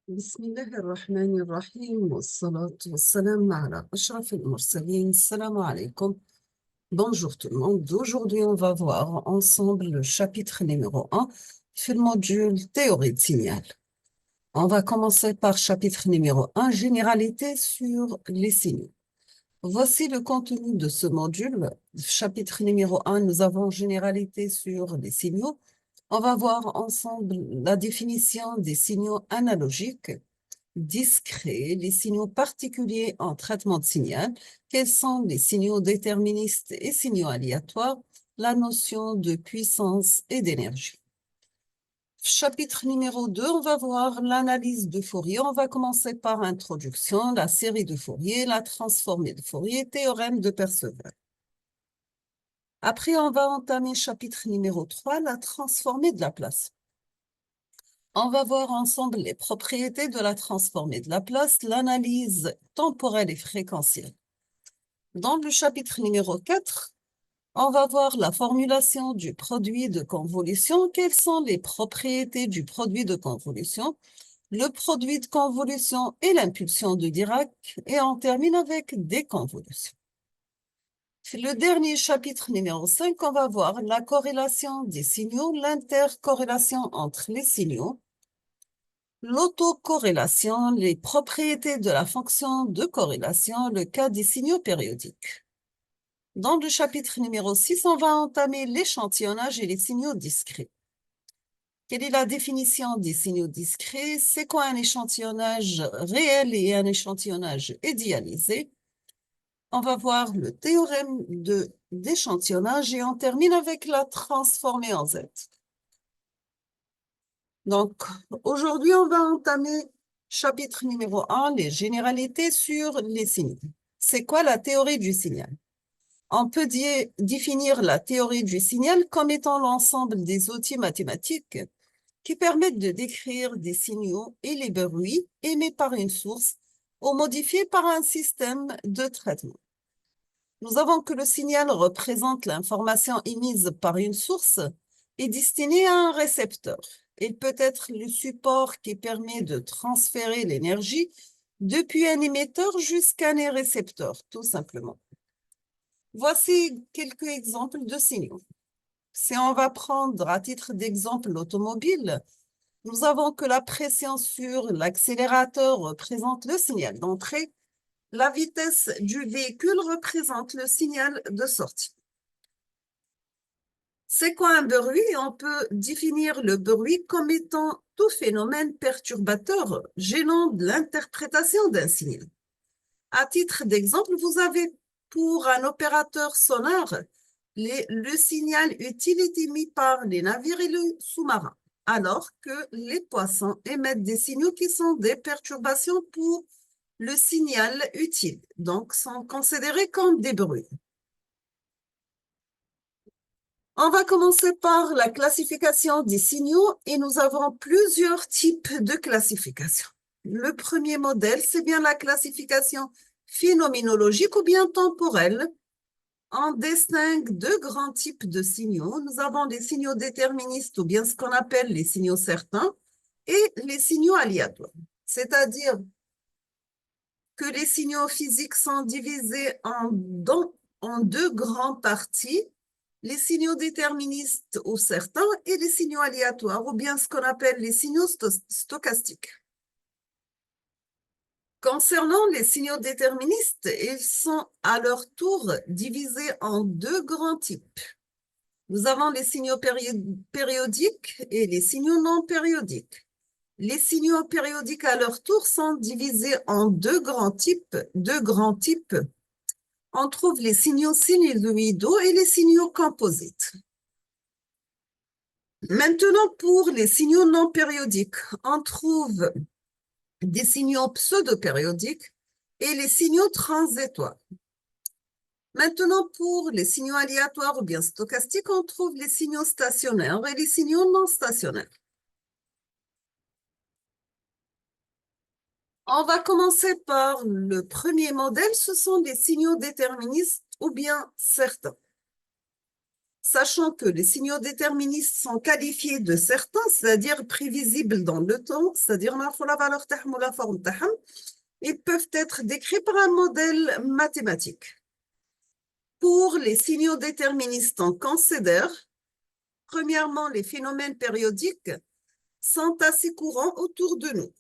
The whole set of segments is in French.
بسم الله الرحمن الرحيم والصلاة والسلام على أشرف المرسلين. Salam alaikum. Bonjour tout le monde. Aujourd'hui, on va voir ensemble le chapitre numéro 1 sur le module théorie de signal. On va commencer par chapitre numéro 1, généralité sur les signaux. Voici le contenu de ce module. Chapitre numéro 1, nous avons généralité sur les signaux. On va voir ensemble la définition des signaux analogiques, discrets, les signaux particuliers en traitement de signal, quels sont les signaux déterministes et signaux aléatoires, la notion de puissance et d'énergie. Chapitre numéro 2, on va voir l'analyse de Fourier. On va commencer par introduction, la série de Fourier, la transformée de Fourier, théorème de Perceval. Après, on va entamer chapitre numéro 3, la transformée de Laplace. On va voir ensemble les propriétés de la transformée de Laplace, l'analyse temporelle et fréquentielle. Dans le chapitre numéro 4, on va voir la formulation du produit de convolution. Quelles sont les propriétés du produit de convolution, le produit de convolution et l'impulsion de Dirac, et on termine avec des convolutions. Le dernier chapitre numéro 5, on va voir la corrélation des signaux, l'intercorrélation entre les signaux, l'autocorrélation, les propriétés de la fonction de corrélation, le cas des signaux périodiques. Dans le chapitre numéro 6, on va entamer l'échantillonnage et les signaux discrets. Quelle est la définition des signaux discrets? C'est quoi un échantillonnage réel et un échantillonnage idéalisé? On va voir le théorème d'échantillonnage et on termine avec la transformée en Z. Donc, aujourd'hui, on va entamer chapitre numéro 1, les généralités sur les signaux. C'est quoi la théorie du signal? On peut définir la théorie du signal comme étant l'ensemble des outils mathématiques qui permettent de décrire des signaux et les bruits émis par une source ou modifiés par un système de traitement. Nous avons que le signal représente l'information émise par une source et destinée à un récepteur. Il peut être le support qui permet de transférer l'énergie depuis un émetteur jusqu'à un récepteur, tout simplement. Voici quelques exemples de signaux. Si on va prendre à titre d'exemple l'automobile, nous avons que la pression sur l'accélérateur représente le signal d'entrée. La vitesse du véhicule représente le signal de sortie. C'est quoi un bruit? On peut définir le bruit comme étant tout phénomène perturbateur gênant de l'interprétation d'un signal. À titre d'exemple, vous avez pour un opérateur sonore, le signal utile est émis par les navires et le sous-marin, alors que les poissons émettent des signaux qui sont des perturbations pour le signal utile, donc sont considérés comme des bruits. On va commencer par la classification des signaux et nous avons plusieurs types de classification. Le premier modèle, c'est bien la classification phénoménologique ou bien temporelle. On distingue deux grands types de signaux. Nous avons les signaux déterministes ou bien ce qu'on appelle les signaux certains et les signaux aléatoires. C'est-à-dire que les signaux physiques sont divisés en deux grandes parties, les signaux déterministes ou certains et les signaux aléatoires, ou bien ce qu'on appelle les signaux stochastiques. Concernant les signaux déterministes, ils sont à leur tour divisés en deux grands types. Nous avons les signaux périodiques et les signaux non périodiques. Les signaux périodiques à leur tour sont divisés en deux grands types. On trouve les signaux sinusoïdaux et les signaux composites. Maintenant, pour les signaux non périodiques, on trouve des signaux pseudo-périodiques et les signaux transitoires. Maintenant, pour les signaux aléatoires ou bien stochastiques, on trouve les signaux stationnaires et les signaux non stationnaires. On va commencer par le premier modèle, ce sont les signaux déterministes ou bien certains. sachant que les signaux déterministes sont qualifiés de certains, c'est-à-dire prévisibles dans le temps, c'est-à-dire la valeur تاعهم ou la forme تاعهم, ils peuvent être décrits par un modèle mathématique. Pour les signaux déterministes, on considère, premièrement, les phénomènes périodiques sont assez courants autour de nous.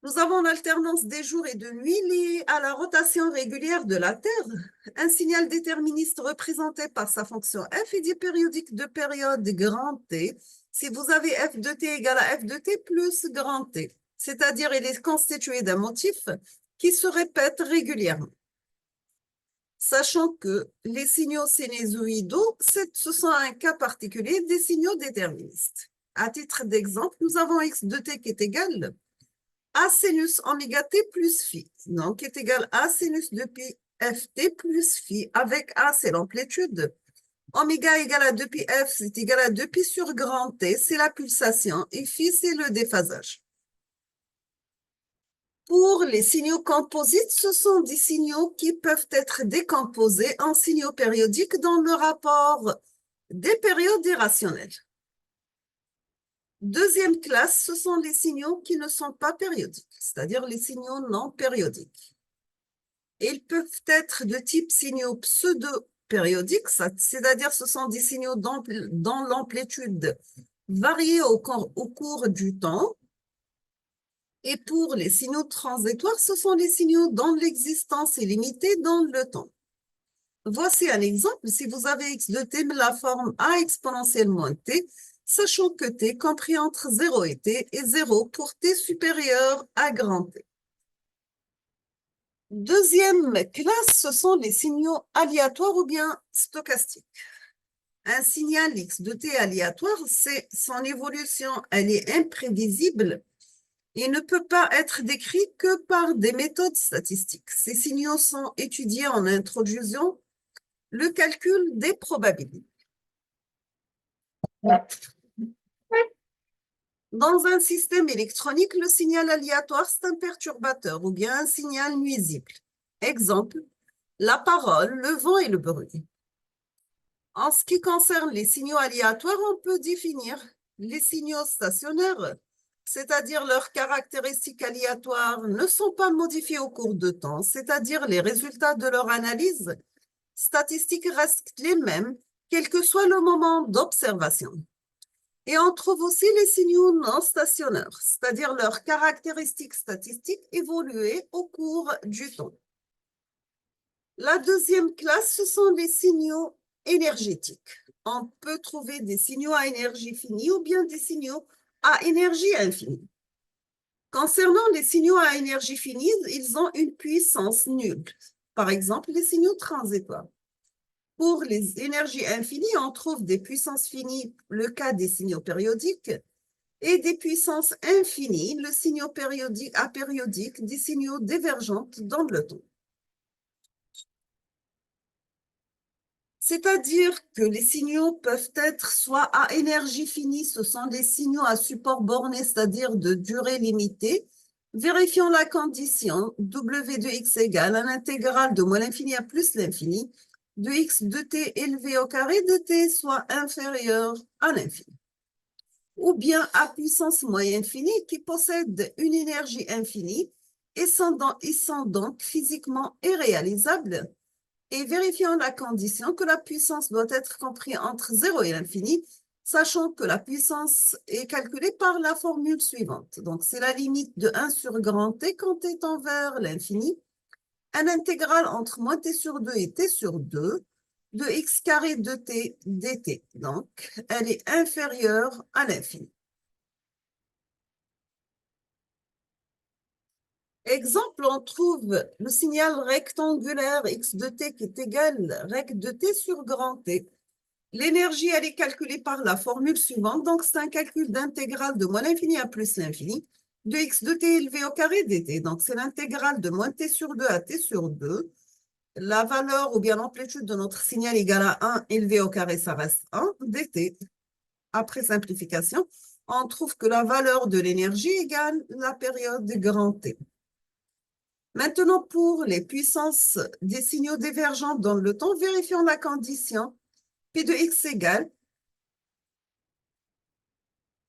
Nous avons l'alternance des jours et de nuits liée à la rotation régulière de la Terre. Un signal déterministe représenté par sa fonction f est dit périodique de période grand T si vous avez f de t égale à f de t plus grand T. C'est-à-dire il est constitué d'un motif qui se répète régulièrement. Sachant que les signaux sinusoïdaux, ce sont un cas particulier des signaux déterministes. À titre d'exemple, nous avons x de t qui est égal A sinus oméga t plus phi, donc est égal à sinus de pi ft plus phi, avec A c'est l'amplitude, oméga égale à 2pi f, c'est égal à 2pi sur grand T, c'est la pulsation, et phi c'est le déphasage. Pour les signaux composites, ce sont des signaux qui peuvent être décomposés en signaux périodiques dans le rapport des périodes irrationnelles. Deuxième classe, ce sont les signaux qui ne sont pas périodiques, c'est-à-dire les signaux non périodiques. Ils peuvent être de type signaux pseudo-périodiques, c'est-à-dire ce sont des signaux dont l'amplitude varie au cours du temps. Et pour les signaux transitoires, ce sont les signaux dont l'existence est limitée dans le temps. Voici un exemple. Si vous avez x de t, la forme a exponentielle moins t, sachant que t compris entre 0 et t est 0 pour t supérieur à grand T. Deuxième classe, ce sont les signaux aléatoires ou bien stochastiques. Un signal x de t aléatoire, c'est son évolution, elle est imprévisible et ne peut pas être décrit que par des méthodes statistiques. Ces signaux sont étudiés en introduisant le calcul des probabilités. Dans un système électronique, le signal aléatoire, c'est un perturbateur ou bien un signal nuisible. Exemple, la parole, le vent et le bruit. En ce qui concerne les signaux aléatoires, on peut définir les signaux stationnaires, c'est-à-dire leurs caractéristiques aléatoires ne sont pas modifiées au cours de temps, c'est-à-dire les résultats de leur analyse statistique restent les mêmes, quel que soit le moment d'observation. Et on trouve aussi les signaux non stationnaires, c'est-à-dire leurs caractéristiques statistiques évoluées au cours du temps. La deuxième classe, ce sont les signaux énergétiques. On peut trouver des signaux à énergie finie ou bien des signaux à énergie infinie. Concernant les signaux à énergie finie, ils ont une puissance nulle. Par exemple, les signaux transitoires. Pour les énergies infinies, on trouve des puissances finies, le cas des signaux périodiques, et des puissances infinies, le signaux périodique, apériodique, des signaux divergentes dans le temps. C'est-à-dire que les signaux peuvent être soit à énergie finie, ce sont des signaux à support borné, c'est-à-dire de durée limitée. Vérifions la condition W de x égale à l'intégrale de moins l'infini à plus l'infini de x de t élevé au carré de t soit inférieur à l'infini. Ou bien à puissance moins infinie qui possède une énergie infinie et sont donc physiquement irréalisables. Et vérifions la condition que la puissance doit être comprise entre 0 et l'infini, sachant que la puissance est calculée par la formule suivante. Donc, c'est la limite de 1 sur grand T quand t tend vers l'infini, un intégral entre moins t sur 2 et t sur 2 de x carré de t dt. Donc, elle est inférieure à l'infini. Exemple, on trouve le signal rectangulaire x de t qui est égal rect de t sur grand T. L'énergie, elle est calculée par la formule suivante. Donc, c'est un calcul d'intégrale de moins l'infini à plus l'infini de x de t élevé au carré dt. Donc, c'est l'intégrale de moins t sur 2 à t sur 2. La valeur ou bien l'amplitude de notre signal égale à 1 élevé au carré, ça reste 1 dt. Après simplification, on trouve que la valeur de l'énergie égale la période de grand T. Maintenant, pour les puissances des signaux divergents dans le temps, vérifions la condition P de x égale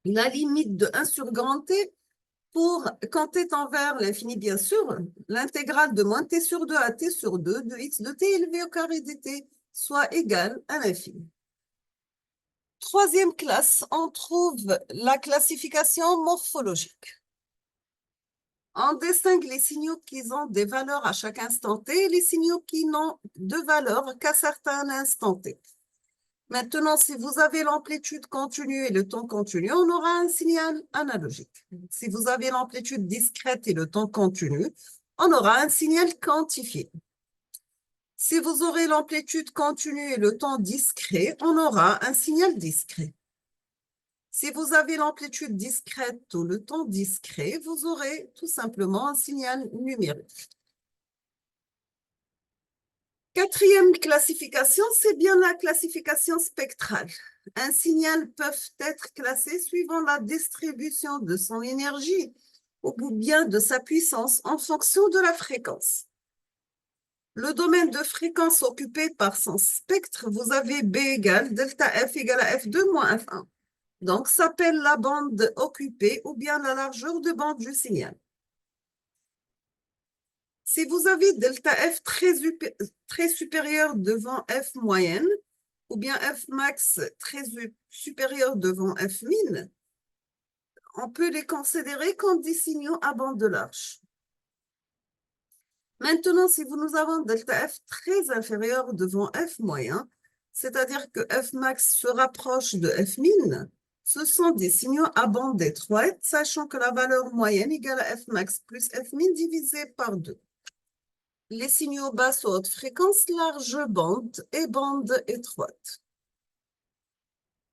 la limite de 1 sur grand T pour, quand t tend vers l'infini, bien sûr, l'intégrale de moins t sur 2 à t sur 2 de x de t élevé au carré dt soit égale à l'infini. Troisième classe, on trouve la classification morphologique. On distingue les signaux qui ont des valeurs à chaque instant t et les signaux qui n'ont de valeur qu'à certains instants t. Maintenant, si vous avez l'amplitude continue et le temps continu, on aura un signal analogique. Si vous avez l'amplitude discrète et le temps continu, on aura un signal quantifié. Si vous aurez l'amplitude continue et le temps discret, on aura un signal discret. Si vous avez l'amplitude discrète ou le temps discret, vous aurez tout simplement un signal numérique. Quatrième classification, c'est bien la classification spectrale. Un signal peut être classé suivant la distribution de son énergie ou bien de sa puissance en fonction de la fréquence. Le domaine de fréquence occupé par son spectre, vous avez B égale delta F égale à F2 moins F1. Donc, s'appelle la bande occupée ou bien la largeur de bande du signal. Si vous avez delta F très supérieur devant F moyenne, ou bien F max très supérieur devant F min, on peut les considérer comme des signaux à bande large. Maintenant, si nous avons delta F très inférieur devant F moyen, c'est-à-dire que F max se rapproche de F min, ce sont des signaux à bande étroite, sachant que la valeur moyenne égale à F max plus F min divisé par 2. Les signaux basse ou haute fréquence, large bande et bande étroite.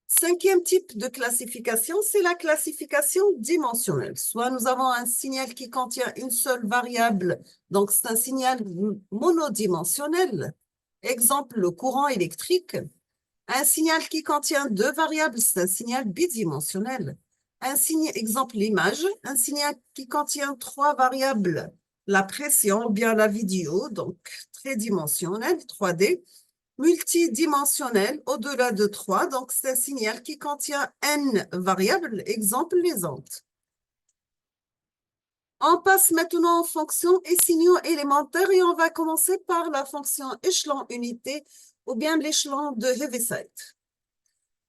Cinquième type de classification, c'est la classification dimensionnelle. Soit nous avons un signal qui contient une seule variable, donc c'est un signal monodimensionnel. Exemple, le courant électrique. Un signal qui contient deux variables, c'est un signal bidimensionnel. Exemple, l'image. Un signal qui contient trois variables, la pression ou bien la vidéo, donc tridimensionnel, 3D. Multidimensionnel, au-delà de 3, donc c'est un signal qui contient n variables, exemple les ondes. On passe maintenant aux fonctions et signaux élémentaires et on va commencer par la fonction échelon unité ou bien l'échelon de Heaviside.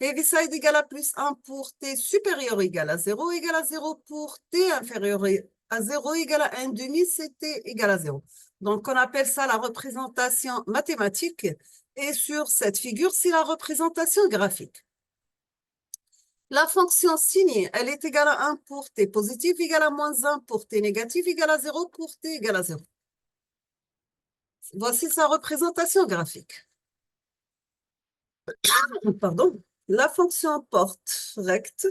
Heaviside égale à plus 1 pour t supérieur égal à 0, égal à 0 pour t inférieur à 0, égal à 1 demi, c'est t égal à 0. Donc, on appelle ça la représentation mathématique. Et sur cette figure, c'est la représentation graphique. La fonction signée, elle est égale à 1 pour t positif, égale à moins 1 pour t négatif, égale à 0 pour t égale à 0. Voici sa représentation graphique. Pardon. La fonction porte recte.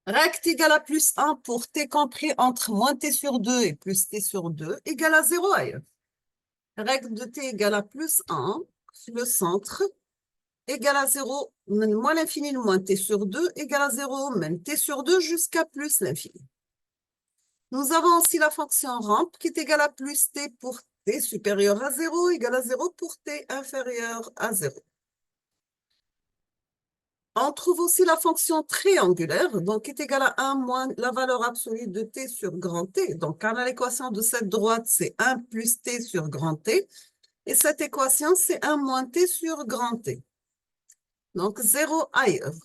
Recte égale à plus 1 pour t compris entre moins t sur 2 et plus t sur 2 égale à 0 ailleurs. Règle de t égale à plus 1, le centre, égale à 0, moins l'infini, moins t sur 2, égale à 0, même t sur 2 jusqu'à plus l'infini. Nous avons aussi la fonction rampe qui est égale à plus t pour t supérieur à 0, égale à 0 pour t inférieur à 0. On trouve aussi la fonction triangulaire, donc qui est égale à 1 moins la valeur absolue de t sur grand T. Donc, on a l'équation de cette droite, c'est 1 plus t sur grand T. Et cette équation, c'est 1 moins t sur grand T. Donc, 0 ailleurs.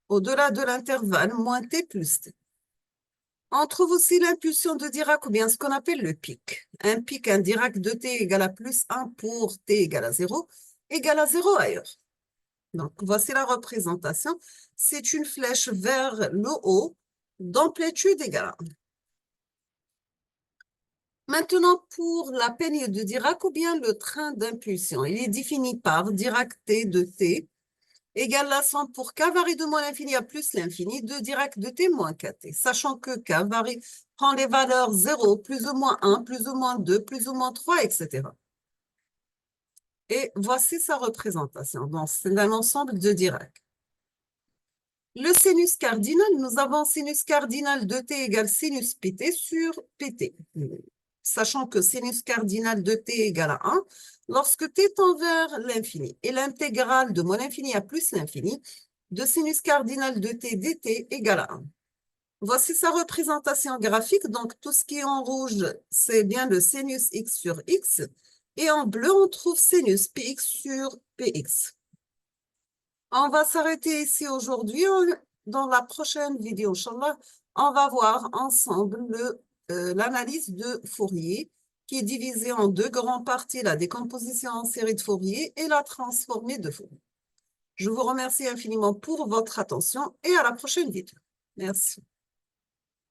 Au-delà de l'intervalle, moins t plus t. On trouve aussi l'impulsion de Dirac, ou bien ce qu'on appelle le pic. Un pic, un Dirac de t égale à plus 1 pour t égale à 0, égale à 0 ailleurs. Donc, voici la représentation. C'est une flèche vers le haut d'amplitude égale 1. Maintenant, pour la peigne de Dirac ou bien le train d'impulsion, il est défini par Dirac t de t égale la somme pour k varie de moins l'infini à plus l'infini de Dirac de t moins kt, sachant que k varie, prend les valeurs 0, plus ou moins 1, plus ou moins 2, plus ou moins 3, etc. Et voici sa représentation. Donc, c'est un ensemble de Dirac. Le sinus cardinal, nous avons sinus cardinal de t égale sinus pt sur pt. Sachant que sinus cardinal de t égale à 1 lorsque t tend vers l'infini. Et l'intégrale de moins l'infini à plus l'infini de sinus cardinal de t dt égale à 1. Voici sa représentation graphique. Donc, tout ce qui est en rouge, c'est bien le sinus x sur x. Et en bleu, on trouve sinus px sur px. On va s'arrêter ici aujourd'hui. Dans la prochaine vidéo, Inch'Allah, on va voir ensemble l'analyse de Fourier, qui est divisée en deux grandes parties, la décomposition en série de Fourier et la transformée de Fourier. Je vous remercie infiniment pour votre attention et à la prochaine vidéo. Merci.